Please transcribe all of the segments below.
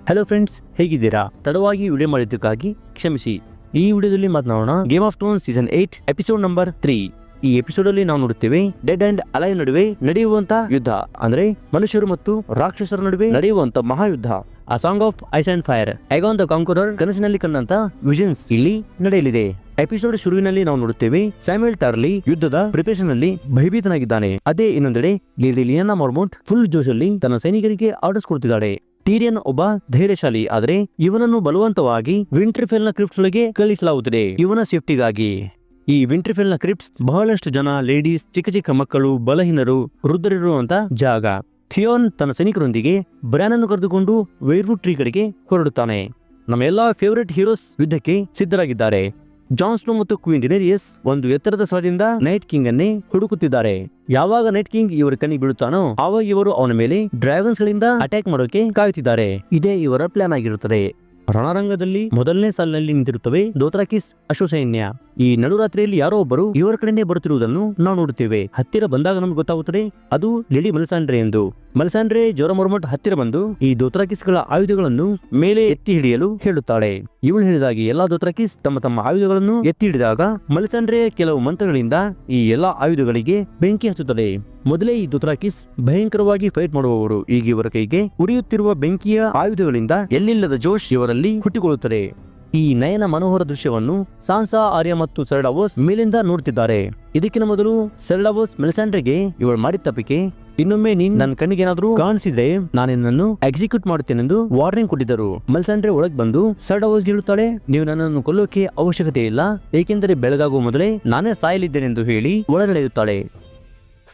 Hello friends, ಹೇಗಿದ್ದೀರಾ? ತಡವಾಗಿ video ಮಾಡಿದ್ದಕ್ಕಾಗಿ ಕ್ಷಮಿಸಿ. ಈ ವಿಡಿಯೋದಲ್ಲಿ ಮಾತನಾಡೋಣ game of Thrones season 8 episode number 3. ಈ ಎಪಿಸೋಡ್ ಅಲ್ಲಿ ನಾವು ನೋಡುತ್ತೇವೆ ಡೆಡ್ ಅಂಡ್ ಅಲೈವ್ ನಡುವೆ ನಡೆಯುವಂತ ಯುದ್ಧ, ಅಂದ್ರೆ ಮನುಷ್ಯರು ಮತ್ತು ರಾಕ್ಷಸರ ನಡುವೆ ನಡೆಯುವಂತ ಮಹಾಯುದ್ಧ. ಆ song of ice and fire, Aegon the conqueror ಕನಸಿನಲ್ಲಿ ಕಂಡಂತ ವಿಷನ್ಸ್ ಇಲ್ಲಿ ನಡೆಯಲಿದೆ. ಎಪಿಸೋಡ್ ಶುರುವಿನಲ್ಲಿ ನಾವು ನೋಡುತ್ತೇವೆ ಸ್ಯಾಮ್ಯುಯಲ್ ಟಾರ್ಲಿ ಯುದ್ಧದ ಪ್ರಿಪರೇಷನ್ ಅಲ್ಲಿ ಭಯಭೀತನಾಗಿದ್ದಾನೆ. ಅದೇ ಇನ್ನೊಂದೆಡೆ ಲಿಲಿಯಾನಾ ಮಾರ್ಮೋಂಟ್ ಫುಲ್ ಜೋಶಲ್ಲಿ ತನ್ನ ಸೈನಿಕರಿಗೆ ಆರ್ಡರ್ಸ್ ಕೊಡ್ತಿದ್ದಾಳೆ. ಟೀರಿಯನ್ ಒಬ್ಬ ಧೈರ್ಯಶಾಲಿ, ಆದರೆ ಇವನನ್ನು ಬಲವಂತವಾಗಿ ವಿಂಟರ್ಫೆಲ್ ನ ಕ್ರಿಪ್ಟ್ಸ್ ಒಳಗೆ ಕಳಿಸಲಾಗುತ್ತದೆ ಇವನ ಸೇಫ್ಟಿಗಾಗಿ. ಈ ವಿಂಟರ್ಫೆಲ್ ನ ಕ್ರಿಪ್ಟ್ಸ್ ಬಹಳಷ್ಟು ಜನ, ಲೇಡೀಸ್, ಚಿಕ್ಕ ಚಿಕ್ಕ ಮಕ್ಕಳು, ಬಲಹೀನರು, ವೃದ್ಧರಿರುವಂತ ಜಾಗ. ಥಿಯೋನ್ ತನ್ನ ಸೈನಿಕರೊಂದಿಗೆ ಬ್ರ್ಯಾನ್ ಅನ್ನು ಕರೆದುಕೊಂಡು ವೈರ್ವುಡ್ ಟ್ರೀ ಕಡೆಗೆ ಹೊರಡುತ್ತಾನೆ. ನಮ್ಮ ಎಲ್ಲಾ ಫೇವರೆಟ್ ಹೀರೋಸ್ ಯುದ್ಧಕ್ಕೆ ಸಿದ್ಧರಾಗಿದ್ದಾರೆ. ಜಾನ್ ಸ್ನೋ ಮತ್ತು ಕ್ವೀನ್ ಡಿನೇರಿಯಸ್ ಒಂದು ಎತ್ತರದ ಸ್ಥಳದಿಂದ ನೈಟ್ ಕಿಂಗ್ ಅನ್ನೇ ಹುಡುಕುತ್ತಿದ್ದಾರೆ. ಯಾವಾಗ ನೈಟ್ ಕಿಂಗ್ ಇವರ ಕಣ್ಣಿಗೆ ಬೀಳುತ್ತಾನೋ ಆವಾಗ ಇವರು ಅವನ ಮೇಲೆ ಡ್ರ್ಯಾಗನ್ಸ್ ಗಳಿಂದ ಅಟ್ಯಾಕ್ ಮಾಡೋಕೆ ಕಾಯುತ್ತಿದ್ದಾರೆ. ಇದೇ ಇವರ ಪ್ಲಾನ್ ಆಗಿರುತ್ತದೆ. ರಣರಂಗದಲ್ಲಿ ಮೊದಲನೇ ಸಾಲಿನಲ್ಲಿ ನಿಂತಿರುತ್ತವೆ ದೋಥ್ರಾಕಿಸ್ ಅಶ್ವಸೈನ್ಯ. ಈ ನಡುರಾತ್ರಿಯಲ್ಲಿ ಯಾರೋ ಒಬ್ಬರು ಇವರ ಕಡೆನೇ ಬರುತ್ತಿರುವುದನ್ನು ನಾವು ನೋಡುತ್ತೇವೆ. ಹತ್ತಿರ ಬಂದಾಗ ನಮ್ಗೆ ಗೊತ್ತಾಗುತ್ತದೆ ಅದು ಲೇಡಿ ಮೆಲಿಸಾಂಡ್ರೆ ಎಂದು. ಮೆಲಿಸಾಂಡ್ರೆ ಜೋರಾ ಮಾರ್ಮೋಂಟ್ ಹತ್ತಿರ ಬಂದು ಈ ದೋಥ್ರಾಕಿಸ್ ಗಳ ಆಯುಧಗಳನ್ನು ಮೇಲೆ ಎತ್ತಿ ಹಿಡಿಯಲು ಹೇಳುತ್ತಾಳೆ. ಇವಳು ಹೇಳಿದಾಗಿ ಎಲ್ಲಾ ದೋಥ್ರಾಕಿಸ್ ತಮ್ಮ ತಮ್ಮ ಆಯುಧಗಳನ್ನು ಎತ್ತಿ ಹಿಡಿದಾಗ ಮೆಲಿಸಾಂಡ್ರೆ ಕೆಲವು ಮಂತ್ರಗಳಿಂದ ಈ ಎಲ್ಲಾ ಆಯುಧಗಳಿಗೆ ಬೆಂಕಿ ಹಚ್ಚುತ್ತದೆ. ಮೊದಲೇ ಈ ದೋಥ್ರಾಕಿಸ್ ಭಯಂಕರವಾಗಿ ಫೈಟ್ ಮಾಡುವವರು. ಈಗ ಇವರ ಕೈಗೆ ಉರಿಯುತ್ತಿರುವ ಬೆಂಕಿಯ ಆಯುಧಗಳಿಂದ ಎಲ್ಲಿಲ್ಲದ ಜೋಶ್ ಇವರಲ್ಲಿ ಹುಟ್ಟಿಕೊಳ್ಳುತ್ತದೆ. ಈ ನಯನ ಮನೋಹರ ದೃಶ್ಯವನ್ನು ಸಾನ್ಸಾ, ಆರ್ಯ ಮತ್ತು ಸೆರಡಾವೋಸ್ ಮೇಲಿಂದ ನೋಡ್ತಿದ್ದಾರೆ. ಇದಕ್ಕಿಂತ ಮೊದಲು ಸೆರಡಾವೋಸ್ ಮೆಲಿಸಾಂಡ್ರೆಗೆ ಇವಳು ಮಾಡಿದ ತಪ್ಪಿಗೆ ಇನ್ನೊಮ್ಮೆ ನೀನ್ ನನ್ನ ಕಣ್ಣಿಗೆ ಏನಾದ್ರೂ ಕಾಣಿಸಿದ್ರೆ ನಾನು ನಿನ್ನನ್ನು ಎಕ್ಸಿಕ್ಯೂಟ್ ಮಾಡುತ್ತೇನೆಂದು ವಾರ್ನಿಂಗ್ ಕೊಟ್ಟಿದ್ದರು. ಮೆಲಿಸಾಂಡ್ರೆ ಒಳಗೆ ಬಂದು ಸೆರಡಾವೋಸ್ ಹೇಳುತ್ತಾಳೆ, ನೀವು ನನ್ನನ್ನು ಕೊಲ್ಲೋಕೆ ಅವಶ್ಯಕತೆ ಇಲ್ಲ, ಏಕೆಂದರೆ ಬೆಳಗಾಗುವ ಮೊದಲೇ ನಾನೇ ಸಾಯಲಿದ್ದೇನೆಂದು ಹೇಳಿ ಒಳನಡೆಯುತ್ತಾಳೆ.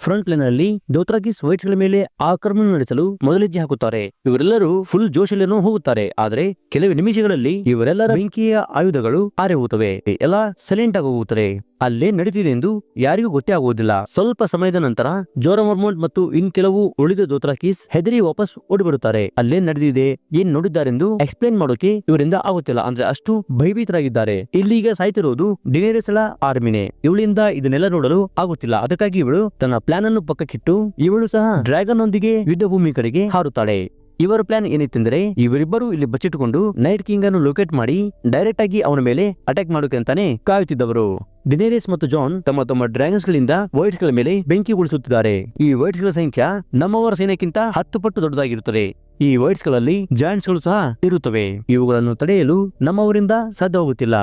ಫ್ರಂಟ್ ಲೈನ್ ಅಲ್ಲಿ ದೋಥ್ರಾಕಿಸ್ ವೈಟ್ಸ್ ಗಳ ಮೇಲೆ ಆಕ್ರಮಣ ನಡೆಸಲು ಮೊದಲಿಜ್ಜೆ ಹಾಕುತ್ತಾರೆ. ಇವರೆಲ್ಲರೂ ಫುಲ್ ಜೋಶಲ್ಲೇನೋ ಹೋಗುತ್ತಾರೆ. ಆದರೆ ಕೆಲವು ನಿಮಿಷಗಳಲ್ಲಿ ಇವರೆಲ್ಲರ ಬೆಂಕಿಯ ಆಯುಧಗಳು ಆರೆ ಹೋಗುತ್ತವೆ. ಎಲ್ಲ ಸೈಲೆಂಟ್ ಆಗಿ ಹೋಗುತ್ತದೆ. ಅಲ್ಲೇ ನಡೀತಿದೆ ಎಂದು ಯಾರಿಗೂ ಗೊತ್ತೇ ಆಗುವುದಿಲ್ಲ. ಸ್ವಲ್ಪ ಸಮಯದ ನಂತರ ಜೋರಾ ಮಾರ್ಮೋಂಟ್ ಮತ್ತು ಇನ್ ಕೆಲವು ಉಳಿದ ದೋಥ್ರಾಕಿಸ್ ಹೆದರಿ ವಾಪಸ್ ಓಡಿಬಿಡುತ್ತಾರೆ. ಅಲ್ಲೇ ನಡೆದಿದೆ, ಏನ್ ನೋಡಿದ್ದಾರೆಂದು ಎಕ್ಸ್ಪ್ಲೇನ್ ಮಾಡೋಕೆ ಇವರಿಂದ ಆಗುತ್ತಿಲ್ಲ, ಅಂದ್ರೆ ಅಷ್ಟು ಭಯಭೀತರಾಗಿದ್ದಾರೆ. ಇಲ್ಲಿಗ ಸಾಯ್ತಿರೋದು ಡಿನೇರಿಯಸ್ ಆರ್ಮಿನೇ. ಇವಳಿಂದ ಇದನ್ನೆಲ್ಲ ನೋಡಲು ಆಗುತ್ತಿಲ್ಲ. ಅದಕ್ಕಾಗಿ ಇವಳು ತನ್ನ ಪ್ಲಾನ್ ಅನ್ನು ಪಕ್ಕಕ್ಕಿಟ್ಟು ಇವಳು ಸಹ ಡ್ರ್ಯಾಗನ್ ನೊಂದಿಗೆ ಯುದ್ಧ ಭೂಮಿ ಕಡೆಗೆ ಹಾರುತ್ತಾಳೆ. ಇವರ ಪ್ಲಾನ್ ಏನಿತ್ತೆಂದರೆ ಇವರಿಬ್ಬರು ಇಲ್ಲಿ ಬಚ್ಚಿಟ್ಟುಕೊಂಡು ನೈಟ್ ಕಿಂಗ್ ಅನ್ನು ಲೊಕೇಟ್ ಮಾಡಿ ಡೈರೆಕ್ಟ್ ಆಗಿ ಅವನ ಮೇಲೆ ಅಟ್ಯಾಕ್ ಮಾಡೋಕೆ ಅಂತಾನೆ ಕಾಯುತ್ತಿದ್ದವರು. ಡಿನೇರಿಯಸ್ ಮತ್ತು ಜಾನ್ ತಮ್ಮ ತಮ್ಮ ಡ್ರ್ಯಾಗನ್ಸ್ ಗಳಿಂದ ವೈಟ್ಸ್ ಗಳ ಮೇಲೆ ಬೆಂಕಿ ಉಳಿಸುತ್ತಿದ್ದಾರೆ. ಈ ವೈಟ್ಸ್ ಗಳ ಸಂಖ್ಯೆ ನಮ್ಮವರ ಸೈನ್ಯಕ್ಕಿಂತ 10 ಪಟ್ಟು ದೊಡ್ಡದಾಗಿರುತ್ತದೆ. ಈ ವೈಟ್ಸ್ ಗಳಲ್ಲಿ ಜಾಯಿಂಟ್ಸ್ ಗಳು ಸಹ ಇರುತ್ತವೆ. ಇವುಗಳನ್ನು ತಡೆಯಲು ನಮ್ಮವರಿಂದ ಸಾಧ್ಯವಾಗುತ್ತಿಲ್ಲ.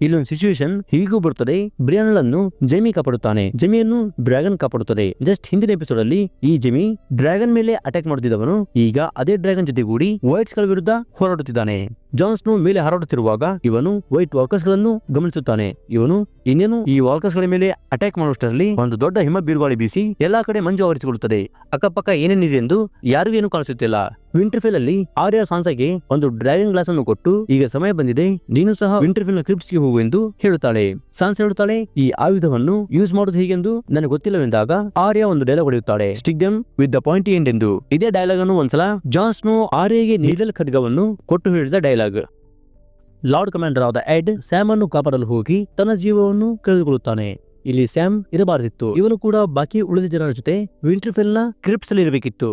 ಇಲ್ಲೊಂದು ಸಿಚುವೇಶನ್ ಹೀಗೂ ಬರುತ್ತದೆ. ಬ್ರಿಯಾನ್ ಅನ್ನು ಜೈಮಿ ಕಾಪಾಡುತ್ತಾನೆ, ಜೆಮಿಯನ್ನು ಡ್ರ್ಯಾಗನ್ ಕಾಪಾಡುತ್ತದೆ. ಜಸ್ಟ್ ಹಿಂದಿನ ಎಪಿಸೋಡ್ ಅಲ್ಲಿ ಈ ಜೆಮಿ ಡ್ರ್ಯಾಗನ್ ಮೇಲೆ ಅಟ್ಯಾಕ್ ಮಾಡುತ್ತಿದ್ದವನು ಈಗ ಅದೇ ಡ್ರ್ಯಾಗನ್ ಜೊತೆಗೂಡಿ ವೈಟ್ಸ್ ಗಳ ವಿರುದ್ಧ ಹೋರಾಡುತ್ತಿದ್ದಾನೆ. ಜಾನ್ ಸ್ನೋ ಮೇಲೆ ಹಾರಾಡುತ್ತಿರುವಾಗ ಇವನು ವೈಟ್ ವಾಕರ್ಸ್ ಗಳನ್ನು ಗಮನಿಸುತ್ತಾನೆ. ಇವನು ಇನ್ನೇನು ಈ ವಾಕರ್ಸ್ ಗಳ ಮೇಲೆ ಅಟ್ಯಾಕ್ ಮಾಡುವಷ್ಟರಲ್ಲಿ ಒಂದು ದೊಡ್ಡ ಹಿಮ ಬಿರುಗಾಳಿ ಬೀಸಿ ಎಲ್ಲಾ ಕಡೆ ಮಂಜು ಆವರಿಸಿಕೊಳ್ಳುತ್ತದೆ. ಅಕ್ಕಪಕ್ಕ ಏನೇನಿದೆ ಎಂದು ಯಾರಿಗೂ ಏನು ಕಾಣಿಸುತ್ತಿಲ್ಲ. ವಿಂಟರ್ಫೆಲ್ ಅಲ್ಲಿ ಆರ್ಯ ಸಾನ್ಸಾಗೆ ಒಂದು ಡ್ರ್ಯಾಗನ್ ಗ್ಲಾಸ್ ಅನ್ನು ಕೊಟ್ಟು ಈಗ ಸಮಯ ಬಂದಿದೆ, ನೀನು ಸಹ ವಿಂಟರ್ಫೆಲ್ ನ ಕ್ರಿಪ್ಟ್ಸ್ ಗೆ ಹೋಗು ಎಂದು ಹೇಳುತ್ತಾಳೆ. ಸಾನ್ಸಾ ಹೇಳುತ್ತಾಳೆ, ಈ ಆಯುಧವನ್ನು ಯೂಸ್ ಮಾಡುವುದು ಹೇಗೆಂದು ನನಗೆ ಗೊತ್ತಿಲ್ಲವೆಂದಾಗ ಆರ್ಯ ಒಂದು ಡೈಲಾಗ್ ಹೊಡೆಯುತ್ತಾಳೆ, stick them with the point end ಎಂದು. ಇದೇ ಡೈಲಾಗ್ ಅನ್ನು ಒಂದ್ಸಲ ಜಾನ್ ಸ್ನೋ ಆರ್ಯಗೆ ನೀಡಲ್ ಖಡ್ಗವನ್ನು ಕೊಟ್ಟು ಹೇಳಿದ ಡೈಲಾಗ್. ಲಾರ್ಡ್ ಕಮಾಂಡರ್ ಆದ ಎಡ್ ಸ್ಯಾಮ್ ಅನ್ನು ಕಾಪಾಡಲು ಹೋಗಿ ತನ್ನ ಜೀವವನ್ನು ಕಳೆದುಕೊಳ್ಳುತ್ತಾನೆ. ಇಲ್ಲಿ ಸ್ಯಾಮ್ ಇರಬಾರದಿತ್ತು. ಇವನು ಕೂಡ ಬಾಕಿ ಉಳಿದ ಜನರ ಜೊತೆ ವಿಂಟರ್ಫೆಲ್ ನ ಕ್ರಿಪ್ಟ್ಸ್ ಅಲ್ಲಿ ಇರಬೇಕಿತ್ತು.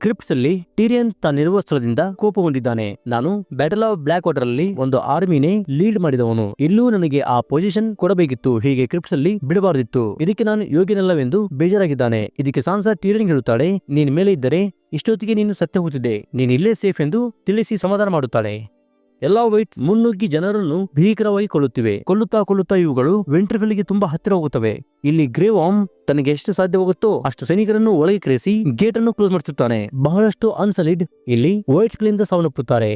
ಕ್ರಿಪ್ಟ್ಸ್ ಅಲ್ಲಿ ಟೀರಿಯನ್ ತಾನಿರುವ ಸ್ಥಳದಿಂದ ಕೋಪಗೊಂಡಿದ್ದಾನೆ. ನಾನು ಬ್ಯಾಟಲ್ ಆಫ್ ಬ್ಲಾಕ್ ವಾಟರ್ ಅಲ್ಲಿ ಒಂದು ಆರ್ಮಿನೇ ಲೀಡ್ ಮಾಡಿದವನು, ಇಲ್ಲೂ ನನಗೆ ಆ ಪೊಸಿಷನ್ ಕೊಡಬೇಕಿತ್ತು, ಹೀಗೆ ಕ್ರಿಪ್ಟ್ಸ್ ಅಲ್ಲಿ ಬಿಡಬಾರದಿತ್ತು, ಇದಕ್ಕೆ ನಾನು ಯೋಗ್ಯನಲ್ಲವೆಂದು ಬೇಜಾರಾಗಿದ್ದಾನೆ. ಇದಕ್ಕೆ ಸಾನ್ಸಾ ಟೀರಿಯನ್ ಹೇಳುತ್ತಾಳೆ, ನೀನ್ ಮೇಲೆ ಇದ್ದರೆ ಇಷ್ಟೊತ್ತಿಗೆ ನೀನು ಸತ್ಯ ಹೋಗುತ್ತಿದ್ದೆ, ನೀನ್ ಇಲ್ಲೇ ಸೇಫ್ ಎಂದು ತಿಳಿಸಿ ಸಮಾಧಾನ ಮಾಡುತ್ತಾಳೆ. ಎಲ್ಲಾ ವೈಟ್ಸ್ ಮುನ್ನುಗ್ಗಿ ಜನರನ್ನು ಭೀಕರವಾಗಿ ಕೊಲ್ಲುತ್ತಾ ಇವುಗಳು ವಿಂಟರ್ಫೆಲ್ ಗೆ ತುಂಬಾ ಹತ್ತಿರ ಹೋಗುತ್ತವೆ. ಇಲ್ಲಿ ಗ್ರೇ ವಾರ್ಮ್ ತನಗೆ ಎಷ್ಟು ಸಾಧ್ಯವಾಗುತ್ತೋ ಅಷ್ಟು ಸೈನಿಕರನ್ನು ಒಳಗೆ ಕರೆಸಿ ಗೇಟ್ ಅನ್ನು ಕ್ಲೋಸ್ ಮಾಡುತ್ತಾನೆ. ಬಹಳಷ್ಟು ಅನ್ಸಲಿಡ್ ಇಲ್ಲಿ ವೈಟ್ಸ್ ಗಳಿಂದ ಸಾವನ್ನಪ್ಪುತ್ತಾರೆ.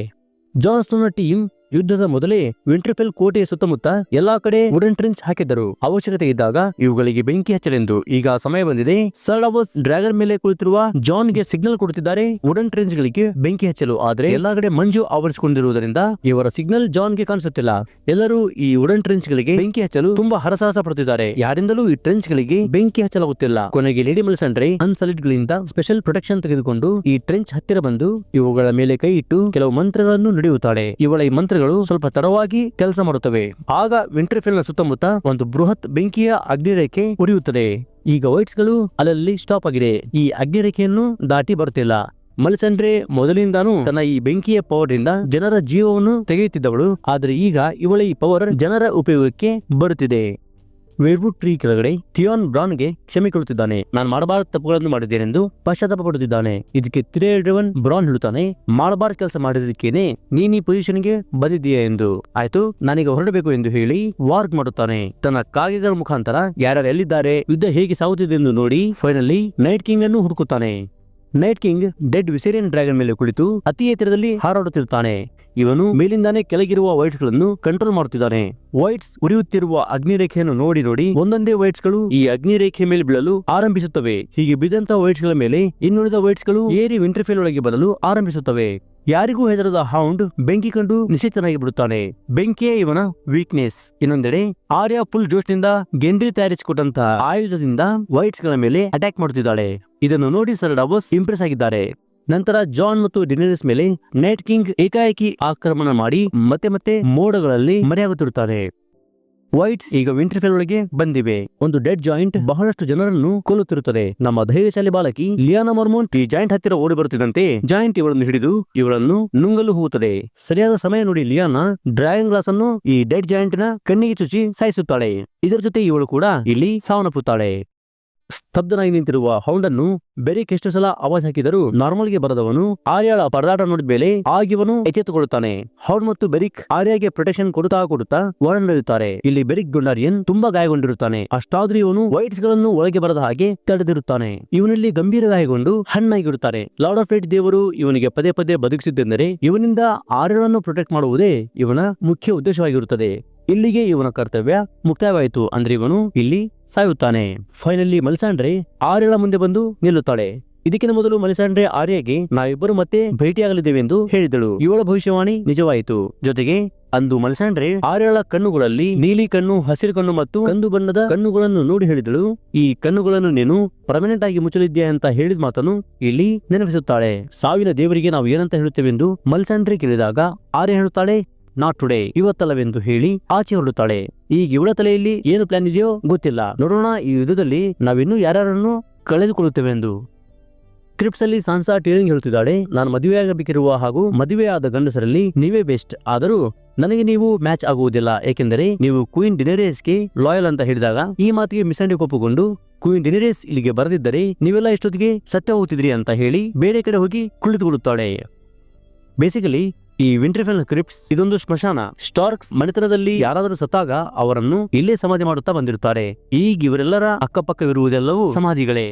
ಜಾನ್ ಸ್ನೋನ ಟೀಮ್ ಯುದ್ಧದ ಮೊದಲೇ ವಿಂಟರ್ಫೆಲ್ ಕೋಟೆಯ ಸುತ್ತಮುತ್ತ ಎಲ್ಲಾ ಕಡೆ ವುಡನ್ ಟ್ರೆಂಚ್ ಹಾಕಿದ್ದರು, ಅವಶ್ಯಕತೆ ಇದ್ದಾಗ ಇವುಗಳಿಗೆ ಬೆಂಕಿ ಹಚ್ಚಲೆಂದು. ಈಗ ಸಮಯ ಬಂದಿದೆ. ಸೆರಡಾವೋಸ್ ಡ್ರ್ಯಾಗನ್ ಮೇಲೆ ಕುಳಿತಿರುವ ಜಾನ್ ಗೆ ಸಿಗ್ನಲ್ ಕೊಡುತ್ತಿದ್ದಾರೆ ವುಡನ್ ಟ್ರೆಂಚ್ ಗಳಿಗೆ ಬೆಂಕಿ ಹಚ್ಚಲು. ಆದ್ರೆ ಎಲ್ಲಾ ಕಡೆ ಮಂಜು ಆವರಿಸಿಕೊಂಡಿರುವುದರಿಂದ ಇವರ ಸಿಗ್ನಲ್ ಜಾನ್ ಗೆ ಕಾಣಿಸುತ್ತಿಲ್ಲ. ಎಲ್ಲರೂ ಈ ವುಡನ್ ಟ್ರೆಂಚ್ ಗಳಿಗೆ ಬೆಂಕಿ ಹಚ್ಚಲು ತುಂಬಾ ಹರಸಾಹಸ ಪಡುತ್ತಿದ್ದಾರೆ. ಯಾರಿಂದಲೂ ಈ ಟ್ರೆಂಚ್ ಗಳಿಗೆ ಬೆಂಕಿ ಹಚ್ಚಲಾಗುತ್ತಿಲ್ಲ. ಕೊನೆಗೆ ಲೇಡಿ ಮೆಲಿಸಾಂಡ್ರೆ ಅನ್ಸಲಿಡ್ ಗಳಿಂದ ಸ್ಪೆಷಲ್ ಪ್ರೊಟೆಕ್ಷನ್ ತೆಗೆದುಕೊಂಡು ಈ ಟ್ರೆಂಚ್ ಹತ್ತಿರ ಬಂದು ಇವುಗಳ ಮೇಲೆ ಕೈ ಇಟ್ಟು ಕೆಲವು ಮಂತ್ರಗಳನ್ನು ನಡೆಯುತ್ತಾಳೆ. ಇವಳ ಈ ಮಂತ್ರಗಳು ಸ್ವಲ್ಪ ತಡವಾಗಿ ಕೆಲಸ ಮಾಡುತ್ತವೆ. ಆಗ ವಿಂಟರ್ಫೆಲ್ ನ ಸುತ್ತಮುತ್ತ ಒಂದು ಬೃಹತ್ ಬೆಂಕಿಯ ಅಗ್ನಿರೇಖೆ ಉರಿಯುತ್ತದೆ. ಈಗ ವೈಟ್ಸ್ ಗಳು ಅಲ್ಲಲ್ಲಿ ಸ್ಟಾಪ್ ಆಗಿದೆ. ಈ ಅಗ್ನಿರೇಖೆಯನ್ನು ದಾಟಿ ಬರುತ್ತಿಲ್ಲ. ಮಲಿಸಂಡ್ರೆ ಮೊದಲಿಂದಾನು ತನ್ನ ಈ ಬೆಂಕಿಯ ಪವರ್ ಇಂದ ಜನರ ಜೀವವನ್ನು ತೆಗೆಯುತ್ತಿದ್ದವಳು. ಆದ್ರೆ ಈಗ ಇವಳ ಈ ಪವರ್ ಜನರ ಉಪಯೋಗಕ್ಕೆ ಬರುತ್ತಿದೆ. ವೇರ್ವುಡ್ ಟ್ರೀ ಕೆಳಗಡೆ ಥಿಯಾನ್ ಬ್ರಾನ್ಗೆ ಕ್ಷಮೆ ಕೇಳುತ್ತಿದ್ದಾನೆ. ನಾನು ಮಾಡಬಾರದ ತಪ್ಪುಗಳನ್ನು ಮಾಡಿದ್ದೇನೆಂದು ಪಶ್ಚಾತ್ತಾಪ ಪಡುತ್ತಿದ್ದಾನೆ. ಇದಕ್ಕೆ ಡ್ರೇವನ್ ಬ್ರಾನ್ ಹೇಳುತ್ತಾನೆ, ಮಾಡಬಾರದ ಕೆಲಸ ಮಾಡಿದಕ್ಕೇನೆ ನೀನ್ ಈ ಪೊಸಿಷನ್ಗೆ ಬಂದಿದ್ದೀಯಾ ಎಂದು. ಆಯ್ತು, ನಾನೀಗ ಹೊರಡಬೇಕು ಎಂದು ಹೇಳಿ ವಾರ್ಕ್ ಮಾಡುತ್ತಾನೆ. ತನ್ನ ಕಾಗೆಗಳ ಮುಖಾಂತರ ಯಾರ್ಯಾರು ಎಲ್ಲಿದ್ದಾರೆ, ಯುದ್ಧ ಹೇಗೆ ಸಾಗುತ್ತಿದೆ ಎಂದು ನೋಡಿ ಫೈನಲಿ ನೈಟ್ ಕಿಂಗ್ ಅನ್ನು ಹುಡುಕುತ್ತಾನೆ. ನೈಟ್ ಕಿಂಗ್ ಡೆಡ್ ವಿಸೇರಿಯನ್ ಡ್ರ್ಯಾಗನ್ ಮೇಲೆ ಕುಳಿತು ಅತಿ ಎತ್ತರದಲ್ಲಿ ಹಾರಾಡುತ್ತಿರುತ್ತಾನೆ. ಇವನು ಮೇಲಿಂದಾನೇ ಕೆಳಗಿರುವ ವೈಟ್ಸ್ ಗಳನ್ನು ಕಂಟ್ರೋಲ್ ಮಾಡುತ್ತಿದ್ದಾನೆ. ವೈಟ್ಸ್ ಉರಿಯುತ್ತಿರುವ ಅಗ್ನಿರೇಖೆಯನ್ನು ನೋಡಿ ನೋಡಿ ಒಂದೊಂದೇ ವೈಟ್ಸ್ ಗಳು ಈ ಅಗ್ನಿರೇಖೆ ಮೇಲೆ ಬೀಳಲು ಆರಂಭಿಸುತ್ತವೆ. ಹೀಗೆ ಬಿದ್ದಂತಹ ವೈಟ್ಸ್ ಗಳ ಮೇಲೆ ಇನ್ನುಳಿದ ವೈಟ್ಸ್ ಗಳು ಏರಿ ವಿಂಟರ್ಫೆಲ್ ಒಳಗೆ ಬರಲು ಆರಂಭಿಸುತ್ತವೆ. ಯಾರಿಗೂ ಹೆದರದ ಹೌಂಡ್ ಬೆಂಕಿ ಕಂಡು ನಿಶ್ಚಿತನಾಗಿ ಬಿಡುತ್ತಾನೆ. ಬೆಂಕಿಯೇ ಇವನ ವೀಕ್ನೆಸ್. ಇನ್ನೊಂದೆಡೆ ಆರ್ಯ ಫುಲ್ ಜೋಶ್ನಿಂದ ಗೆಂಡ್ರಿ ತಯಾರಿಸಿಕೊಟ್ಟಂತಹ ಆಯುಧದಿಂದ ವೈಟ್ಸ್ ಗಳ ಮೇಲೆ ಅಟ್ಯಾಕ್ ಮಾಡುತ್ತಿದ್ದಾಳೆ. ಇದನ್ನು ನೋಡಿ ಸರ್ ಡಾವೋಸ್ ಇಂಪ್ರೆಸ್ ಆಗಿದ್ದಾರೆ. ನಂತರ ಜಾನ್ ಮತ್ತು ಡಿನೇರಿಸ್ ಮೇಲೆ ನೈಟ್ ಕಿಂಗ್ ಏಕಾಏಕಿ ಆಕ್ರಮಣ ಮಾಡಿ ಮತ್ತೆ ಮೋಡಗಳಲ್ಲಿ ಮರೆಯಾಗುತ್ತಿರುತ್ತಾರೆ. ವೈಟ್ಸ್ ಈಗ ವಿಂಟರ್ಫೆಲ್ ಒಳಗೆ ಬಂದಿವೆ. ಒಂದು ಡೆಡ್ ಜಾಯಿಂಟ್ ಬಹಳಷ್ಟು ಜನರನ್ನು ಕೊಲ್ಲುತ್ತಿರುತ್ತದೆ. ನಮ್ಮ ಧೈರ್ಯಶಾಲಿ ಬಾಲಕಿ ಲಿಯಾನಾ ಮಾರ್ಮೋಂಟ್ ಈ ಜಾಯಿಂಟ್ ಹತ್ತಿರ ಓಡಿ ಬರುತ್ತಿದ್ದಂತೆ ಜಾಯಿಂಟ್ ಇವಳನ್ನು ಹಿಡಿದು ಇವಳನ್ನು ನುಂಗಲು ಹೋಗುತ್ತದೆ. ಸರಿಯಾದ ಸಮಯ ನೋಡಿ ಲಿಯಾನಾ ಡ್ರ್ಯಾಗನ್ ಗ್ಲಾಸ್ ಅನ್ನು ಈ ಡೆಡ್ ಜಾಯಿಂಟ್ ನ ಕಣ್ಣಿಗೆ ಚುಚ್ಚಿ ಸಾಯಿಸುತ್ತಾಳೆ. ಇದರ ಜೊತೆ ಇವಳು ಕೂಡ ಇಲ್ಲಿ ಸಾವನ್ನಪ್ಪುತ್ತಾಳೆ. ಸ್ತಬ್ಧನಾಗಿ ನಿಂತಿರುವ ಹೌಂಡ್ ಅನ್ನು ಬೆರಿಕ್ ಎಷ್ಟು ಸಲ ಆವಾಜ್ ಹಾಕಿದರೂ ನಾರ್ಮಲ್ ಗೆ ಬರದವನು ಆರ್ಯಾಳ ಪರದಾಟ ನೋಡಿದ ಮೇಲೆ ಆಗಿವನು ಎಚ್ಚೆತ್ತುಕೊಳ್ಳುತ್ತಾನೆ. ಹೌಂಡ್ ಮತ್ತು ಬೆರಿಕ್ ಆರ್ಯಾಗೆ ಪ್ರೊಟೆಕ್ಷನ್ ಕೊಡುತ್ತಾ ಒಳನಡೆಯುತ್ತಾರೆ. ಇಲ್ಲಿ ಬೆರಿಕ್ ಗುಂಡಾರಿಯನ್ ತುಂಬಾ ಗಾಯಗೊಂಡಿರುತ್ತಾನೆ. ಅಷ್ಟಾದ್ರೂ ಇವನು ವೈಟ್ಸ್ ಗಳನ್ನು ಒಳಗೆ ಬರದ ಹಾಗೆ ತಡೆದಿರುತ್ತಾನೆ. ಇವನಲ್ಲಿ ಗಂಭೀರ ಗಾಯಗೊಂಡು ಹಣ್ಣಾಗಿರುತ್ತಾರೆ. ಲಾರ್ಡ್ ಆಫ್ ಫೇಟ್ ದೇವರು ಇವನಿಗೆ ಪದೇ ಪದೇ ಬದುಕಿಸಿದ್ದೆಂದರೆ ಇವನಿಂದ ಆರ್ಯಾಳನ್ನು ಪ್ರೊಟೆಕ್ಟ್ ಮಾಡುವುದೇ ಇವನ ಮುಖ್ಯ ಉದ್ದೇಶವಾಗಿರುತ್ತದೆ. ಇಲ್ಲಿಗೆ ಇವನ ಕರ್ತವ್ಯ ಮುಕ್ತಾಯವಾಯಿತು. ಅಂದ್ರೆ ಇವನು ಇಲ್ಲಿ ಸಾಯುತ್ತಾನೆ. ಫೈನಲಿ ಮಲಿಸಾಂಡ್ರೆ ಆರ್ಯಳ ಮುಂದೆ ಬಂದು ನಿಲ್ಲುತ್ತಾಳೆ. ಇದಕ್ಕಿಂತ ಮೊದಲು ಮಲಿಸಾಂಡ್ರೆ ಆರ್ಯಗೆ ನಾವಿಬ್ಬರು ಮತ್ತೆ ಭೇಟಿಯಾಗಲಿದ್ದೇವೆ ಎಂದು ಹೇಳಿದಳು. ಇವಳ ಭವಿಷ್ಯವಾಣಿ ನಿಜವಾಯಿತು. ಜೊತೆಗೆ ಅಂದು ಮಲಿಸಾಂಡ್ರೆ ಆರ್ಯಳ ಕಣ್ಣುಗಳಲ್ಲಿ ನೀಲಿ ಕಣ್ಣು, ಹಸಿರು ಕಣ್ಣು ಮತ್ತು ಕಂದು ಬಣ್ಣದ ಕಣ್ಣುಗಳನ್ನು ನೋಡಿ ಹೇಳಿದಳು, ಈ ಕಣ್ಣುಗಳನ್ನು ನೀನು ಪರ್ಮನೆಂಟ್ ಆಗಿ ಮುಚ್ಚಲಿದ್ಯಾ ಅಂತ ಹೇಳಿದ ಮಾತನ್ನು ಇಲ್ಲಿ ನೆನಪಿಸುತ್ತಾಳೆ. ಸಾವಿನ ದೇವರಿಗೆ ನಾವು ಏನಂತ ಹೇಳುತ್ತೇವೆಂದು ಮಲಿಸಾಂಡ್ರೆ ಕೇಳಿದಾಗ ಆರ್ಯ ಹೇಳುತ್ತಾಳೆ, ನಾಟ್ ಟುಡೇ, ಇವತ್ತಲ್ಲವೆಂದು ಹೇಳಿ ಆಚೆ ಹೊರಡುತ್ತಾಳೆ. ಈಗ ಇವಳ ತಲೆಯಲ್ಲಿ ಏನು ಪ್ಲಾನ್ ಇದೆಯೋ ಗೊತ್ತಿಲ್ಲ. ನೋಡೋಣ ಈ ಯುದ್ಧದಲ್ಲಿ ನಾವಿನ್ನೂ ಯಾರನ್ನು ಕಳೆದುಕೊಳ್ಳುತ್ತೇವೆ ಎಂದು. ಕ್ರಿಪ್ಸ್ ಅಲ್ಲಿ ಸಾನ್ಸಾ ಟೀರಿಂಗ್ ಹೇಳುತ್ತಿದ್ದಾಳೆ, ನಾನು ಮದುವೆಯಾಗಬೇಕಿರುವ ಹಾಗೂ ಮದುವೆಯಾದ ಗಂಡಸರಲ್ಲಿ ನೀವೇ ಬೆಸ್ಟ್. ಆದರೂ ನನಗೆ ನೀವು ಮ್ಯಾಚ್ ಆಗುವುದಿಲ್ಲ, ಏಕೆಂದರೆ ನೀವು ಕ್ವೀನ್ ಡಿನೇರಿಯಸ್ಗೆ ಲಾಯಲ್ ಅಂತ ಹೇಳಿದಾಗ ಈ ಮಾತಿಗೆ ಮಿಸಂಡಿ ಒಪ್ಪಿಕೊಂಡು ಕ್ವೀನ್ ಡಿನೇರಿಯಸ್ ಇಲ್ಲಿಗೆ ಬರದಿದ್ದರೆ ನೀವೆಲ್ಲ ಇಷ್ಟೊತ್ತಿಗೆ ಸತ್ಯ ಹೋಗ್ತಿದ್ರಿ ಅಂತ ಹೇಳಿ ಬೇರೆ ಕಡೆ ಹೋಗಿ ಕುಳಿತುಕೊಳ್ಳುತ್ತಾಳೆ. ಬೇಸಿಕಲಿ ಈ ವಿಂಟರ್ಫೆಲ್ ಕ್ರಿಪ್ಸ್ ಇದೊಂದು ಸ್ಮಶಾನ. ಸ್ಟಾರ್ಕ್ಸ್ ಮನೆತನದಲ್ಲಿ ಯಾರಾದರೂ ಸತ್ತಾಗ ಅವರನ್ನು ಇಲ್ಲೇ ಸಮಾಧಿ ಮಾಡುತ್ತಾ ಬಂದಿರುತ್ತಾರೆ. ಈಗ ಇವರೆಲ್ಲರ ಅಕ್ಕಪಕ್ಕವಿರುವುದೆಲ್ಲವೂ ಸಮಾಧಿಗಳೇ.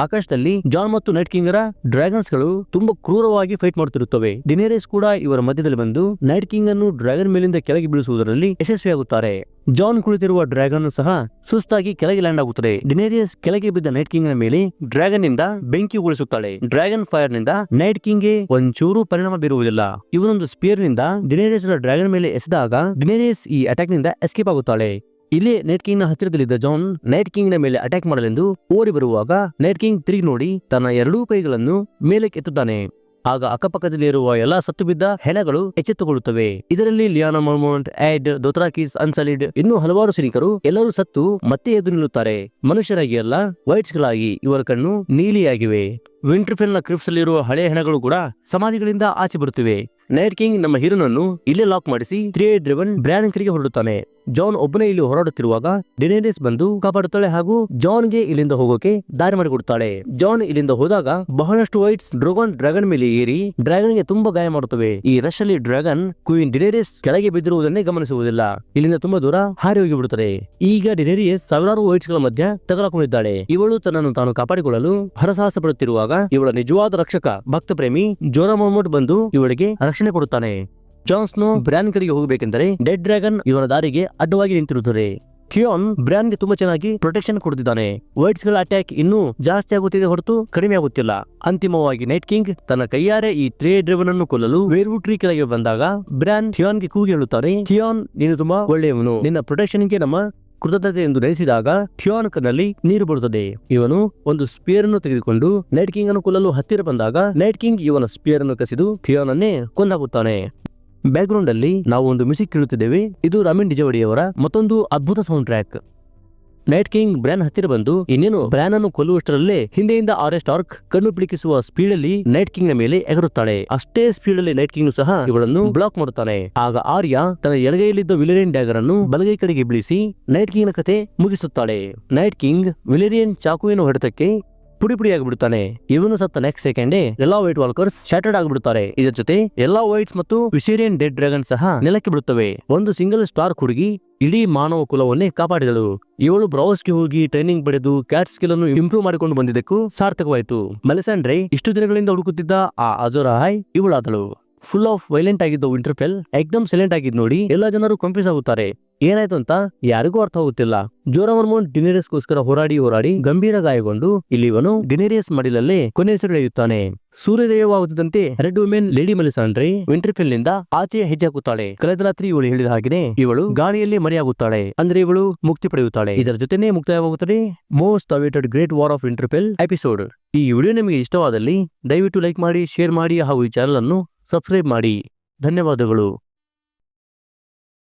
ಆಕಾಶದಲ್ಲಿ ಜಾನ್ ಮತ್ತು ನೈಟ್ ಕಿಂಗರ ಡ್ರ್ಯಾಗನ್ಸ್ ಗಳು ತುಂಬಾ ಕ್ರೂರವಾಗಿ ಫೈಟ್ ಮಾಡುತ್ತಿರುತ್ತವೆ. ಡಿನೇರಿಯಸ್ ಕೂಡ ಇವರ ಮಧ್ಯದಲ್ಲಿ ಬಂದು ನೈಟ್ ಕಿಂಗ್ ಅನ್ನು ಡ್ರ್ಯಾಗನ್ ಮೇಲಿಂದ ಕೆಳಗೆ ಬೀಳಿಸುವುದರಲ್ಲಿ ಯಶಸ್ವಿಯಾಗುತ್ತಾರೆ. ಜಾನ್ ಕುಳಿತಿರುವ ಡ್ರ್ಯಾಗನ್ ಸಹ ಸುಸ್ತಾಗಿ ಕೆಳಗೆ ಲ್ಯಾಂಡ್ ಆಗುತ್ತದೆ. ಡಿನೇರಿಯಸ್ ಕೆಳಗೆ ಬಿದ್ದ ನೈಟ್ ಕಿಂಗ್ ನ ಮೇಲೆ ಡ್ರ್ಯಾಗನ್ ನಿಂದ ಬೆಂಕಿ ಉಳಿಸುತ್ತಾಳೆ. ಡ್ರ್ಯಾಗನ್ ಫೈರ್ ನಿಂದ ನೈಟ್ ಕಿಂಗ್ ಗೆ ಒಂಚೂರು ಪರಿಣಾಮ ಬೀರುವುದಿಲ್ಲ. ಇವನೊಂದು ಸ್ಪಿಯರ್ ನಿಂದ ಡಿನೇರಿಯಸ್ ಡ್ರ್ಯಾಗನ್ ಮೇಲೆ ಎಸೆದಾಗ ಡಿನೇರಿಯಸ್ ಈ ಅಟ್ಯಾಕ್ ನಿಂದ ಎಸ್ಕೇಪ್ ಆಗುತ್ತಾಳೆ. ಇಲ್ಲಿ ನೈಟ್ ಕಿಂಗ್ ನ ಹತ್ತಿರದಲ್ಲಿದ್ದ ಜಾನ್ ನೈಟ್ ಕಿಂಗ್ ನ ಮೇಲೆ ಅಟ್ಯಾಕ್ ಮಾಡಲೆಂದು ಓಡಿ ಬರುವಾಗ ನೈಟ್ ಕಿಂಗ್ ತಿರುಗಿ ನೋಡಿ ತನ್ನ ಎರಡೂ ಕೈಗಳನ್ನು ಮೇಲಕ್ಕೆ ಎತ್ತುತ್ತಾನೆ. ಆಗ ಅಕ್ಕಪಕ್ಕದಲ್ಲಿರುವ ಎಲ್ಲಾ ಸತ್ತು ಬಿದ್ದ ಹೆಣಗಳು ಎಚ್ಚೆತ್ತುಕೊಳ್ಳುತ್ತವೆ. ಇದರಲ್ಲಿ ಲಿಯಾನಾ ಮಾರ್ಮೋಂಟ್, ಎಡ್, ದೋಥ್ರಾಕಿಸ್, ಅನ್ಸಲಿಡ್ ಇನ್ನೂ ಹಲವಾರು ಸೈನಿಕರು ಎಲ್ಲರೂ ಸತ್ತು ಮತ್ತೆ ಎದ್ದು ನಿಲ್ಲುತ್ತಾರೆ. ಮನುಷ್ಯರಾಗಿ ಅಲ್ಲ, ವೈಟ್ಸ್ ಗಳಾಗಿ. ಇವರ ಕಣ್ಣು ನೀಲಿಯಾಗಿವೆ. ವಿಂಟರ್ಫೆಲ್ ನ ಕ್ರಿಪ್ಸ್ ಅಲ್ಲಿರುವ ಹಳೆ ಹೆಣಗಳು ಕೂಡ ಸಮಾಧಿಗಳಿಂದ ಆಚೆ ಬರುತ್ತಿವೆ. ನೈಟ್ ಕಿಂಗ್ ನಮ್ಮ ಹೀರೋನನ್ನು ಇಲ್ಲೇ ಲಾಕ್ ಮಾಡಿಸಿ ಡ್ರೇವನ್ ಬ್ರ್ಯಾನ್ ಕಡೆಗೆ ಹೊರಡುತ್ತಾನೆ. ಜಾನ್ ಒಬ್ಬನೇ ಇಲ್ಲಿ ಹೊರಡುತ್ತಿರುವಾಗ ಡಿನೇರಿಯಸ್ ಬಂದು ಕಾಪಾಡುತ್ತಾಳೆ ಹಾಗೂ ಜಾನ್ ಗೆ ಇಲ್ಲಿಂದ ಹೋಗೋಕೆ ದಾರಿ ಮಾಡಿಕೊಡುತ್ತಾಳೆ. ಜಾನ್ ಇಲ್ಲಿಂದ ಹೋದಾಗ ಬಹಳಷ್ಟು ವೈಟ್ಸ್ ಡ್ರ್ಯಾಗನ್ ಮೇಲೆ ಏರಿ ಡ್ರ್ಯಾಗನ್ ಗೆ ತುಂಬಾ ಗಾಯ ಮಾಡುತ್ತವೆ. ಈ ರಶ್ ಅಲ್ಲಿ ಡ್ರ್ಯಾಗನ್ ಕ್ವೀನ್ ಡಿನೇರಿಯಸ್ ಕೆಳಗೆ ಬಿದ್ದಿರುವುದನ್ನೇ ಗಮನಿಸುವುದಿಲ್ಲ. ಇಲ್ಲಿಂದ ತುಂಬಾ ದೂರ ಹಾರಿ ಹೋಗಿ ಬಿಡುತ್ತದೆ. ಈಗ ಡಿನೇರಿಯಸ್ ಸಾವಿರಾರು ವೈಟ್ಸ್ ಗಳ ಮಧ್ಯ ತಗಲಾಕೊಂಡಿದ್ದಾಳೆ. ಇವಳು ತನ್ನನ್ನು ತಾನು ಕಾಪಾಡಿಕೊಳ್ಳಲು ಹರಸಾಹಸ ಪಡುತ್ತಿರುವಾಗ ಇವಳ ನಿಜವಾದ ರಕ್ಷಕ ಭಕ್ತ ಪ್ರೇಮಿ ಜೋರಾ ಮಾರ್ಮೋಂಟ್ ಬಂದು ಇವಳಿಗೆ ರಕ್ಷಣೆ ಕೊಡುತ್ತಾನೆ. ಜಾನ್ ಸ್ನೋ ಬ್ರ್ಯಾನ್ ಕಡೆಗೆ ಹೋಗಬೇಕೆಂದರೆ ಡೆಡ್ ಡ್ರ್ಯಾಗನ್ ಇವನ ದಾರಿಗೆ ಅಡ್ಡವಾಗಿ ನಿಂತಿರುತ್ತದೆ. ಥಿಯಾನ್ ಬ್ರ್ಯಾನ್ ಗೆ ತುಂಬಾ ಚೆನ್ನಾಗಿ ಪ್ರೊಟೆಕ್ಷನ್ ಕೊಡುತ್ತಿದ್ದಾನೆ. ವೈಟ್ಸ್ ಗಳ ಅಟ್ಯಾಕ್ ಇನ್ನೂ ಜಾಸ್ತಿ ಆಗುತ್ತಿದೆ ಹೊರತು ಕಡಿಮೆ ಆಗುತ್ತಿಲ್ಲ. ಅಂತಿಮವಾಗಿ ನೈಟ್ ಕಿಂಗ್ ತನ್ನ ಕೈಯಾರೆ ಈ ಡ್ರೇವನ್ ಅನ್ನು ಕೊಲ್ಲಲು ವೇರ್ವುಡ್ ಟ್ರೀ ಕೆಳಗೆ ಬಂದಾಗ ಬ್ರ್ಯಾನ್ ಥಿಯಾನ್ ಗೆ ಕೂಗಿ ಹೇಳುತ್ತಾರೆ, ಥಿಯಾನ್ ನೀನು ತುಂಬಾ ಒಳ್ಳೆಯವನು, ನಿನ್ನ ಪ್ರೊಟೆಕ್ಷನ್ ಗೆ ನಮ್ಮ ಕೃತಜ್ಞತೆ ಎಂದು ನೆನೆಸಿದಾಗ ಥಿಯಾನ್ ಕಣ್ಣಲ್ಲಿ ನೀರು ಬರುತ್ತದೆ. ಇವನು ಒಂದು ಸ್ಪಿಯರ್ ಅನ್ನು ತೆಗೆದುಕೊಂಡು ನೈಟ್ ಕಿಂಗ್ ಅನ್ನು ಕೊಲ್ಲಲು ಹತ್ತಿರ ಬಂದಾಗ ನೈಟ್ ಕಿಂಗ್ ಇವನ ಸ್ಪಿಯರ್ ಅನ್ನು ಕಸಿದು ಥಿಯಾನ್ ಅನ್ನೇ ಕೊಂದಾಗುತ್ತಾನೆ. ಬ್ಯಾಕ್ ಗ್ರೌಂಡ್ ಅಲ್ಲಿ ನಾವು ಒಂದು ಮ್ಯೂಸಿಕ್ ಕೇಳುತ್ತಿದ್ದೇವೆ. ಇದು ರಾಮಿನ್ ಡಿಜವಡಿಯವರ ಮತ್ತೊಂದು ಅದ್ಭುತ sound track. Night king bran ಹತ್ತಿರ ಬಂದು ಇನ್ನೇನು ಬ್ರ್ಯಾನ್ ಅನ್ನು ಕೊಲ್ಲುವಷ್ಟರಲ್ಲೇ ಹಿಂದೆಯಿಂದ ಆರ್ಯ ಸ್ಟಾರ್ಕ್ ಕಣ್ಣು ಪಿಳಿಕಿಸುವ ಸ್ಪೀಡ್ ಅಲ್ಲಿ ನೈಟ್ ಕಿಂಗ್ ನ ಮೇಲೆ ಎಗರುತ್ತಾಳೆ. ಅಷ್ಟೇ ಸ್ಪೀಡ್ ಅಲ್ಲಿ ನೈಟ್ ಕಿಂಗ್ ಸಹ ಇವಳನ್ನು ಬ್ಲಾಕ್ ಮಾಡುತ್ತಾನೆ. ಆಗ ಆರ್ಯ ತನ್ನ ಎಡಗೈಯಲ್ಲಿದ್ದ ವಿಲೇರಿಯನ್ ಡ್ಯಾಗರ್ ಅನ್ನು ಬಲಗೈ ಕಡೆಗೆ ಬೀಳಿಸಿ ನೈಟ್ ಕಿಂಗ್ ನ ಕತೆ ಮುಗಿಸುತ್ತಾಳೆ. ನೈಟ್ ಕಿಂಗ್ ವಿಲೇರಿಯನ್ ಚಾಕುವಿನ ಹೊಡೆತಕ್ಕೆ ಪುಡಿ ಆಗಿಬಿಡುತ್ತಾನೆ. ಇವನು ಸತ್ತ ನೆಕ್ಸ್ಟ್ ಸೆಕೆಂಡೇ ಎಲ್ಲಾ ವೈಟ್ ವಾಲ್ಕರ್ಸ್ ಶಾಟರ್ಡ್ ಆಗಿಬಿಡುತ್ತಾರೆ. ಇದರ ಜೊತೆ ಎಲ್ಲಾ ವೈಟ್ಸ್ ಮತ್ತು ವಿಷೇರಿಯನ್ ಡೆಡ್ ಡ್ರ್ಯಾಗನ್ ಸಹ ನೆಲಕ್ಕೆ ಬಿಡುತ್ತವೆ. ಒಂದು ಸಿಂಗಲ್ ಸ್ಟಾರ್ ಹುಡುಗಿ ಇಡೀ ಮಾನವ ಕುಲವನ್ನೇ ಕಾಪಾಡಿದಳು. ಇವಳು ಬ್ರೌಸ್ಗೆ ಹೋಗಿ ಟ್ರೈನಿಂಗ್ ಪಡೆದು ಕ್ಯಾಟ್ ಸ್ಕಿಲ್ ಅನ್ನು ಇಂಪ್ರೂವ್ ಮಾಡಿಕೊಂಡು ಬಂದಿದ್ದಕ್ಕೂ ಸಾರ್ಥಕವಾಯಿತು. ಮೆಲಿಸಾಂಡ್ರೆ ಇಷ್ಟು ದಿನಗಳಿಂದ ಹುಡುಕುತ್ತಿದ್ದ ಆ ಅಜೋರ್ ಅಹಾಯ್ ಇವಳಾದಳು. ಫುಲ್ ಆಫ್ ವೈಲೆಂಟ್ ಆಗಿದ್ದ ವಿಂಟರ್ಫೆಲ್ ಎಕ್ದಮ್ ಸೈಲೆಂಟ್ ಆಗಿದ್ ನೋಡಿ ಎಲ್ಲಾ ಜನರು ಕನ್ಫ್ಯೂಸ್ ಆಗುತ್ತಾರೆ. ಏನಾಯ್ತು ಅಂತ ಯಾರಿಗೂ ಅರ್ಥ ಆಗುತ್ತಿಲ್ಲ. ಜೋರಾಹ್ ಮಾರ್ಮೋಂಟ್ ಡಿನೇರಿಯಸ್ಗೋಸ್ಕರ ಹೋರಾಡಿ ಗಂಭೀರ ಗಾಯಗೊಂಡು ಇಲ್ಲಿ ಇವನು ಡಿನೇರಿಯಸ್ ಮಡಿಲಲ್ಲೇ ಕೊನೆಯುಸಿರೆಳೆಯುತ್ತಾನೆ. ಸೂರ್ಯೋದಯವಾಗುತ್ತಿದ್ದಂತೆ ರೆಡ್ ವುಮೆನ್ ಲೇಡಿ ಮೆಲಿಸಾಂಡ್ರೆ ವಿಂಟರ್ಫೆಲ್ ನಿಂದ ಆಚೆಯ ಹೆಜ್ಜೆ ಹಾಕುತ್ತಾಳೆ. ಕಳೆದ ರಾತ್ರಿ ಇವಳು ಹೇಳಿದ ಹಾಗೆಯೇ ಇವಳು ಗಾಳಿಯಲ್ಲಿ ಮರೆಯಾಗುತ್ತಾಳೆ. ಅಂದ್ರೆ ಇವಳು ಮುಕ್ತಿ ಪಡೆಯುತ್ತಾಳೆ. ಇದರ ಜೊತೆನೆ ಮುಕ್ತಾಯವಾಗುತ್ತದೆ most awaited great war of Winterfell episode. ಈ ವಿಡಿಯೋ ನಿಮಗೆ ಇಷ್ಟವಾದಲ್ಲಿ ದಯವಿಟ್ಟು ಲೈಕ್ ಮಾಡಿ, ಶೇರ್ ಮಾಡಿ ಹಾಗೂ ಈ ಚಾನೆಲ್ ಅನ್ನು ಸಬ್ಸ್ಕ್ರೈಬ್ ಮಾಡಿ. ಧನ್ಯವಾದಗಳು.